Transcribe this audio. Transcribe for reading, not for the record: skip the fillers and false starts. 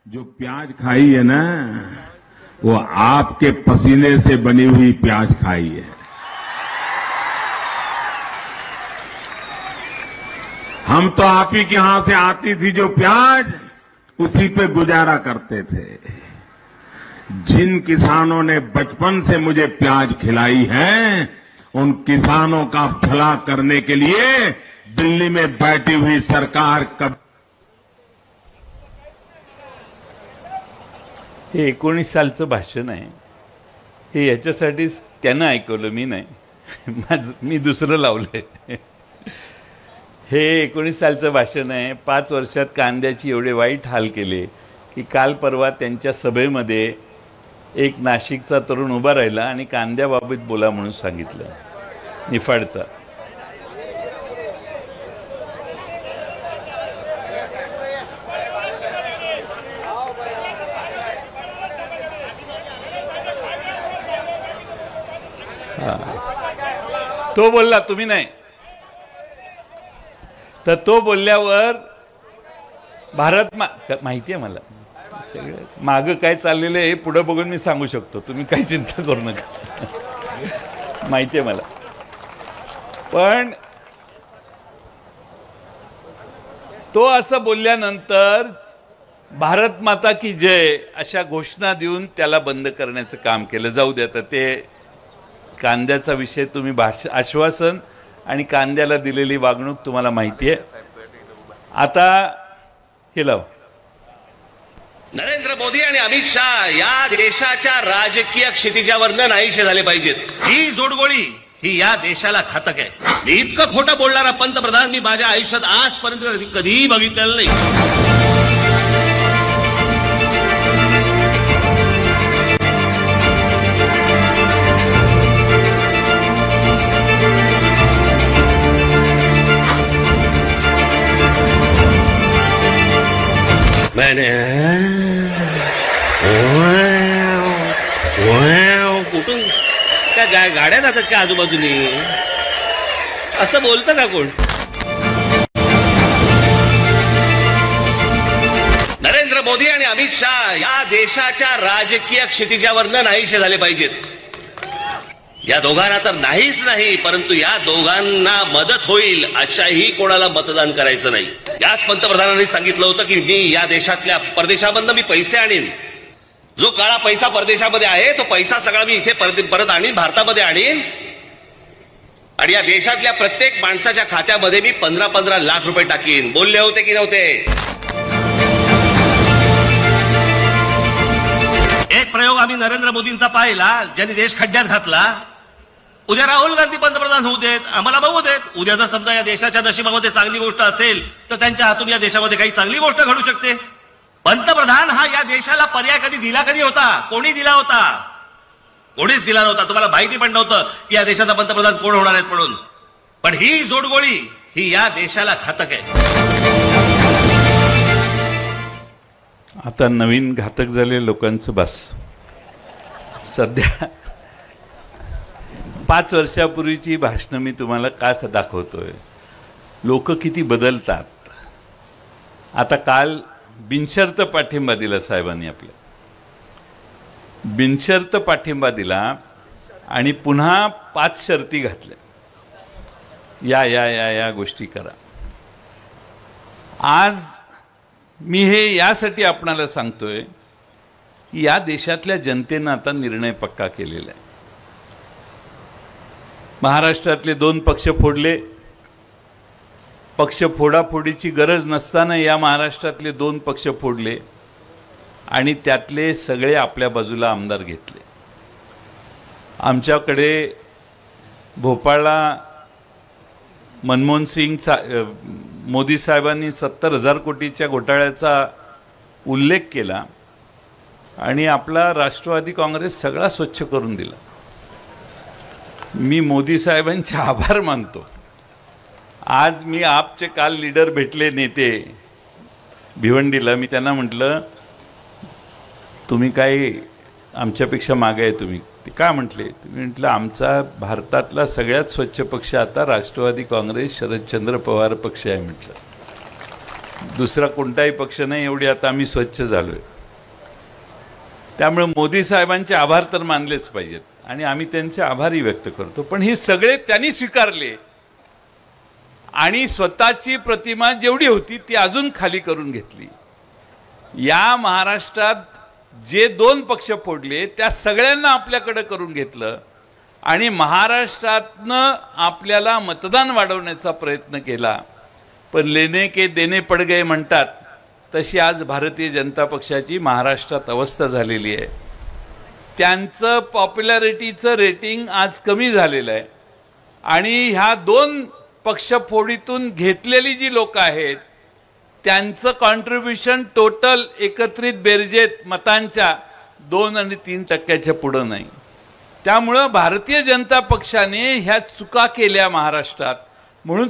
जो प्याज खाई है ना, वो आपके पसीने से बनी हुई प्याज खाई है। हम तो आप ही के यहां से आती थी जो प्याज, उसी पे गुजारा करते थे। जिन किसानों ने बचपन से मुझे प्याज खिलाई है, उन किसानों का भला करने के लिए दिल्ली में बैठी हुई सरकार कब। हे 19 सालचं भाषण आहे। हे याच्यासाठीच त्यांना ऐकवलं, मी नाही, मी दुसरं लावलंय। हे 19 सालचं भाषण आहे। 5 वर्षात कांद्याची एवढे वाईट हाल केले की काल परवा त्यांच्या सभेमध्ये एक नाशिकचा तरुण उभा राहिला आणि कांद्याबाबत बोला म्हणून सांगितलं, निफाडचा। तो बोलला, तुम्ही नाही। तर तो बोलल्यावर भारत माहिती आहे मला सगळं मागं काय चाललेलं आहे, पुढे बघून मी सांगू शकतो, तुम्ही काही चिंता करू नका, माहिती आहे मला। पण तो असं बोलल्यानंतर भारत माता की जय अशा घोषणा देऊन त्याला बंद करण्याचं काम केलं। जाऊ दे, आता ते कांद्याचा विषय, तुम्ही आश्वासन आणि कांद्याला दिलेली वागणूक तुम्हाला माहिती आहे। आता हे लाव। नरेंद्र मोदी आणि अमित शाह या देशाच्या राजकीय क्षितिजावर नाहीसे झाले पाहिजेत। ही जोडगोळी ही या देशाला घातक आहे। मी इतकं खोटं बोलणारा पंतप्रधान मी माझ्या आयुष्यात आजपर्यंत कधीही बघितलेलं नाही। मैंने कुठून त्या गाड्या जातात का आजूबाजूनी, असं बोलतं का कोण? नरेंद्र मोदी आणि अमित शाह या देशाच्या राजकीय क्षितिजावर नाहीसे झाले पाहिजेत। या दोघांना तर नाहीच नाही, परंतु या दोघांना मदत होईल अशाही कोणाला मतदान करायचं नाही। याच पंतप्रधानांनी सांगितलं होतं की मी या देशातल्या परदेशामधनं मी पैसे आणीन, जो काळा पैसा परदेशामध्ये आहे तो पैसा सगळा मी इथे परत आणीन, भारतामध्ये आणीन, आणि या देशातल्या प्रत्येक माणसाच्या खात्यामध्ये मी 15-15 लाख रुपये टाकीन। बोलले होते की नव्हते? एक प्रयोग आम्ही नरेंद्र मोदींचा पाहिला, ज्यांनी देश खड्ड्यात घातला। उद्या राहुल गांधी पंतप्रधान होऊ देत, आम्हाला बघू देत। उद्या जर समजा या देशाच्या नशिबामध्ये चांगली गोष्ट असेल तर त्यांच्या हातून या देशामध्ये काही चांगली गोष्ट घडू शकते। पंतप्रधान हा या देशाला पर्याय कधी होता? कोणी दिला होता? कोणीच दिला नव्हता। तुम्हाला माहिती पण नव्हतं की या देशाचा पंतप्रधान कोण होणार आहेत म्हणून। पण ही जोडगोळी ही या देशाला घातक आहे। आता नवीन घातक झालेल्या लोकांचं बस। सध्या 5 वर्षापूर्वीची भाषणं मी तुम्हाला का दाखवतोय, लोक किती बदलतात। आता काल बिनशर्त पाठिंबा दिला साहेबांनी, आपल्या बिनशर्त पाठिंबा दिला आणि पुन्हा 5 शर्ती घातल्या, या या या या गोष्टी करा। आज मी हे यासाठी आपणाला सांगतोय की या देशातल्या जनतेनं आता निर्णय पक्का केलेला आहे। महाराष्ट्रातले 2 पक्ष फोडले, पक्ष फोडाफोडीची गरज नसताना या महाराष्ट्रातले 2 पक्ष फोडले आणि त्यातले सगळे आपल्या बाजूला आमदार घेतले। आमच्याकडे भोपाळला मनमोहन सिंग मोदी साहेबांनी 70,000 कोटीच्या घोटाळ्याचा उल्लेख केला आणि आपला राष्ट्रवादी काँग्रेस सगळा स्वच्छ करून दिला। मी मोदी साहेबांचे आभार मानतो। आज मी आपचे काल लीडर भेटले, नेते भिवंडीला, मी त्यांना म्हटलं तुम्ही काय आमच्यापेक्षा मागे आहे तुम्ही? ते काय म्हटले? तुम्ही म्हटलं आमचा भारतातला सगळ्यात स्वच्छ पक्ष आता राष्ट्रवादी काँग्रेस शरदचंद्र पवार पक्ष आहे म्हटलं, दुसरा कोणताही पक्ष नाही, एवढी आता आम्ही स्वच्छ झालोय। त्यामुळे मोदी साहेबांचे आभार तर मानलेच पाहिजेत आणि आम्ही त्यांचे आभारही व्यक्त करतो. पण हे सगळे त्यांनी स्वीकारले आणि स्वतःची प्रतिमा जेवढी होती ती अजून खाली करून घेतली. या महाराष्ट्रात जे 2 पक्ष फोडले त्या सगळ्यांना आपल्याकडे करून घेतलं आणि महाराष्ट्रातनं आपल्याला मतदान वाढवण्याचा प्रयत्न केला. पण लेने के देने पड गए म्हणतात तशी आज भारतीय जनता पक्षाची महाराष्ट्रात अवस्था झालेली आहे. त्यांचं पॉप्युलॅरिटीचं रेटिंग आज कमी झालेलं आहे आणि ह्या 2 पक्षफोडीतून घेतलेली जी लोक आहेत त्यांचं कॉन्ट्रीब्युशन टोटल एकत्रित बेरजेत मतांच्या 2 आणि 3% पुढं नाही. त्यामुळं भारतीय जनता पक्षाने ह्या चुका केल्या महाराष्ट्रात म्हणून